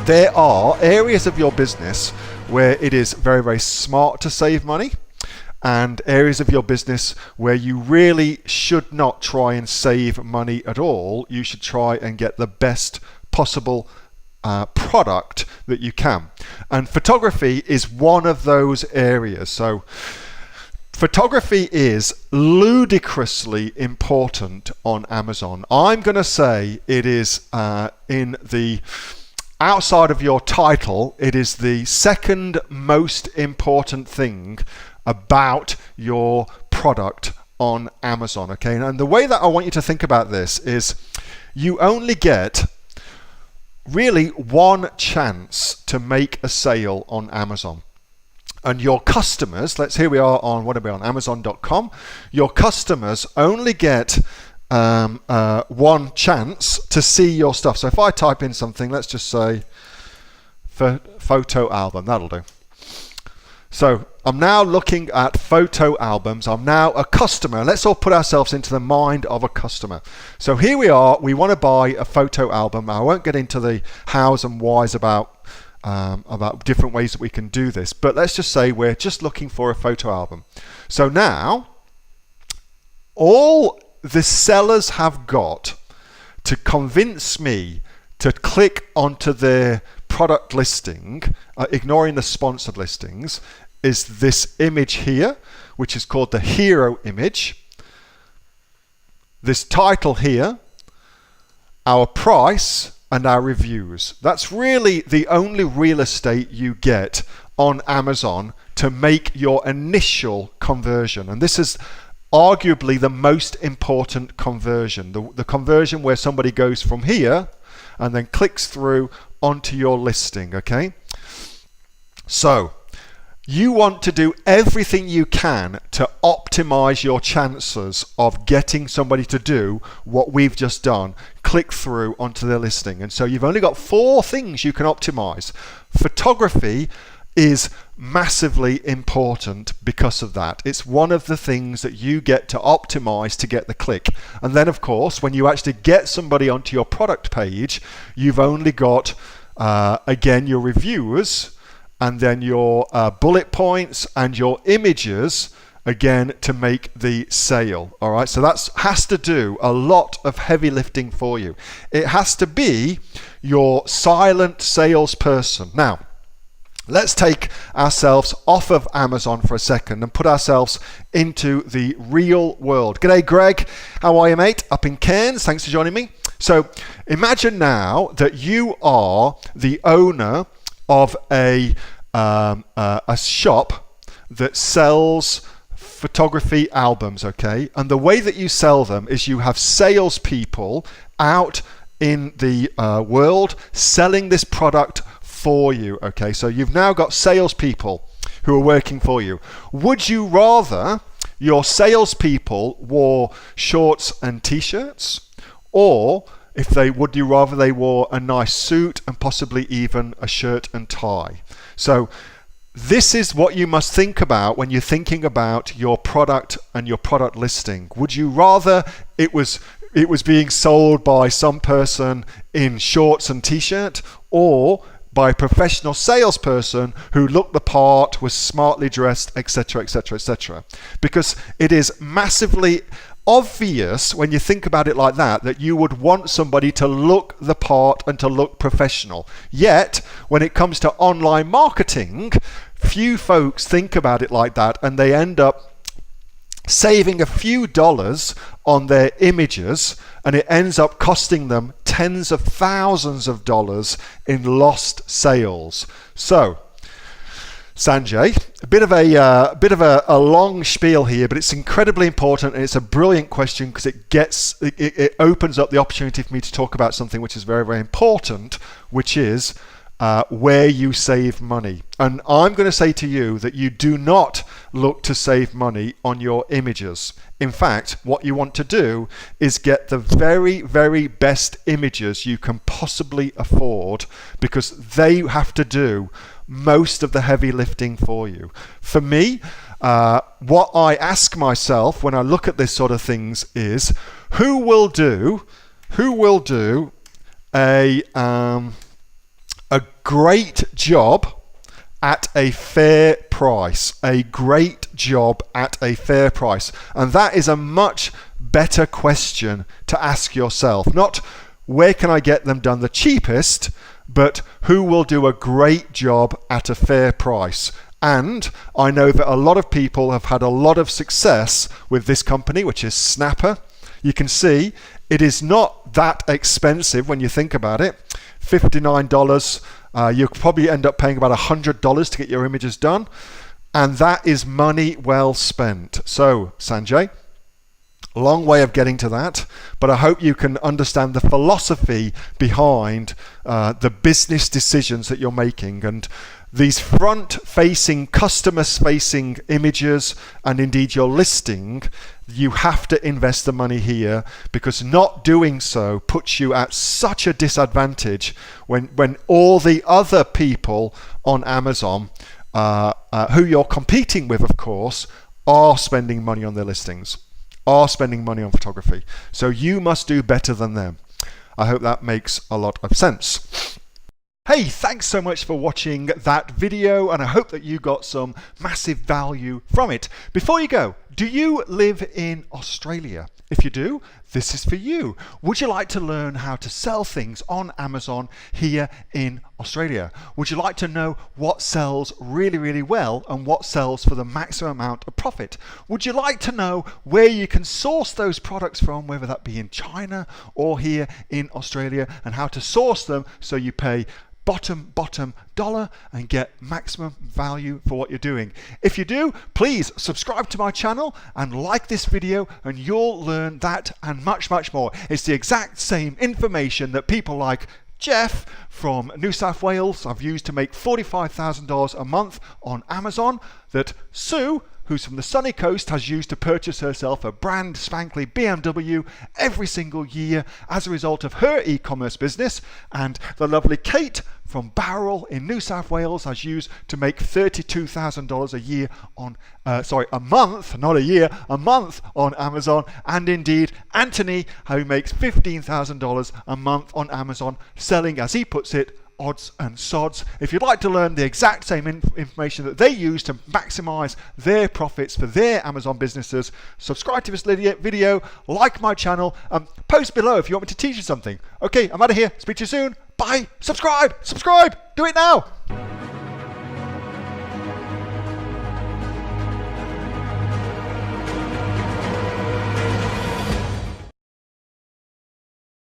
there are areas of your business where it is very, very smart to save money, and areas of your business where you really should not try and save money at all. You should try and get the best possible product that you can. And photography is one of those areas. So photography is ludicrously important on Amazon. I'm going to say it is in the outside of your title, it is the second most important thing about your product on Amazon. Okay, and the way that I want you to think about this is you only get really one chance to make a sale on Amazon. And your customers, here we are on, what are we on, Amazon.com. Your customers only get one chance to see your stuff. So if I type in something, let's just say photo album, that'll do. So I'm now looking at photo albums. I'm now a customer. Let's all put ourselves into the mind of a customer. So here we are. We want to buy a photo album. I won't get into the hows and whys about different ways that we can do this, but let's just say we're just looking for a photo album. So now all the sellers have got to convince me to click onto their product listing, ignoring the sponsored listings, is this image here, which is called the hero image, this title here, our price, and our reviews. That's really the only real estate you get on Amazon to make your initial conversion. And this is arguably the most important conversion, the conversion where somebody goes from here and then clicks through onto your listing. Okay, so you want to do everything you can to optimize your chances of getting somebody to do what we've just done, click through onto their listing. And so you've only got 4 things you can optimize. Photography is massively important because of that. It's one of the things that you get to optimize to get the click. And then of course, when you actually get somebody onto your product page, you've only got again your reviews, and then your bullet points and your images again to make the sale. All right, so that has to do a lot of heavy lifting for you. It has to be your silent salesperson. Now, let's take ourselves off of Amazon for a second and put ourselves into the real world. G'day, Greg. How are you, mate? Up in Cairns. Thanks for joining me. So imagine now that you are the owner of a shop that sells photography albums, okay? And the way that you sell them is you have salespeople out in the world selling this product for you, okay? So you've now got salespeople who are working for you. Would you rather your salespeople wore shorts and t-shirts, or would you rather they wore a nice suit and possibly even a shirt and tie? So this is what you must think about when you're thinking about your product and your product listing. Would you rather it was being sold by some person in shorts and t-shirt, or by a professional salesperson who looked the part, was smartly dressed, etc., etc., etc.? Because it is massively obvious when you think about it like that you would want somebody to look the part and to look professional. Yet when it comes to online marketing, few folks think about it like that, and they end up saving a few dollars on their images, and it ends up costing them tens of thousands of dollars in lost sales. So Sanjay, a bit of a long spiel here, but it's incredibly important, and it's a brilliant question because it opens up the opportunity for me to talk about something which is very, very important, which is where you save money. And I'm going to say to you that you do not look to save money on your images. In fact, what you want to do is get the very, very best images you can possibly afford, because they have to do most of the heavy lifting for you. For me, what I ask myself when I look at this sort of things is, who will do a great job at a fair price. A great job at a fair price. And that is a much better question to ask yourself. Not where can I get them done the cheapest, but who will do a great job at a fair price. And I know that a lot of people have had a lot of success with this company, which is Snapper. You can see it is not that expensive when you think about it. $59. You'll probably end up paying about $100 to get your images done. And that is money well spent. So, Sanjay, long way of getting to that, but I hope you can understand the philosophy behind the business decisions that you're making. And these front-facing, customer-facing images, and indeed your listing, you have to invest the money here, because not doing so puts you at such a disadvantage when all the other people on Amazon, who you're competing with, of course, are spending money on their listings, are spending money on photography. So you must do better than them. I hope that makes a lot of sense. Hey, thanks so much for watching that video, and I hope that you got some massive value from it. Before you go, do you live in Australia? If you do, this is for you. Would you like to learn how to sell things on Amazon here in Australia? Would you like to know what sells really, really well and what sells for the maximum amount of profit? Would you like to know where you can source those products from, whether that be in China or here in Australia, and how to source them so you pay bottom dollar and get maximum value for what you're doing? If you do, please subscribe to my channel and like this video, and you'll learn that and much more. It's the exact same information that people like Jeff from New South Wales have used to make $45,000 a month on Amazon, that Sue, who's from the sunny coast, has used to purchase herself a brand spankly BMW every single year as a result of her e-commerce business, and the lovely Kate from Bowral in New South Wales has used to make $32,000 a year on, a month, not a year, a month on Amazon, and indeed Anthony, who makes $15,000 a month on Amazon, selling, as he puts it, odds and sods. If you'd like to learn the exact same information that they use to maximize their profits for their Amazon businesses, subscribe to this video, like my channel, post below if you want me to teach you something. Okay, I'm out of here. Speak to you soon. Bye. Subscribe. Do it now.